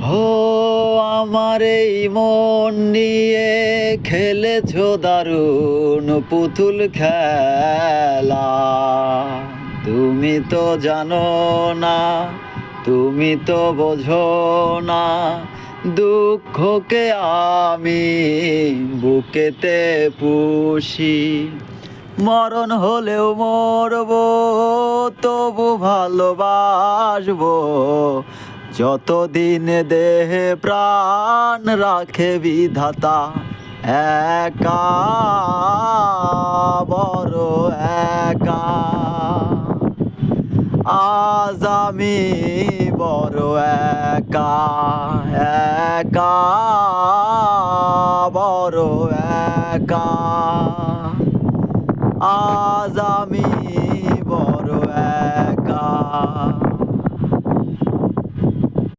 হো আমার এই মন নিয়ে খেলেছো দারুণ পুতুল খেলা। তুমি তো জানো না, তুমি তো বোঝো না, দুঃখকে আমি বুকেতে পুষি। মরণ হলেও মরবো, তবু ভালোবাসবো, যতদিন দেহে প্রাণ রাখে বিধাতা। একা, বড় একা, আজ আমি বড় একা। একা, বড় একা।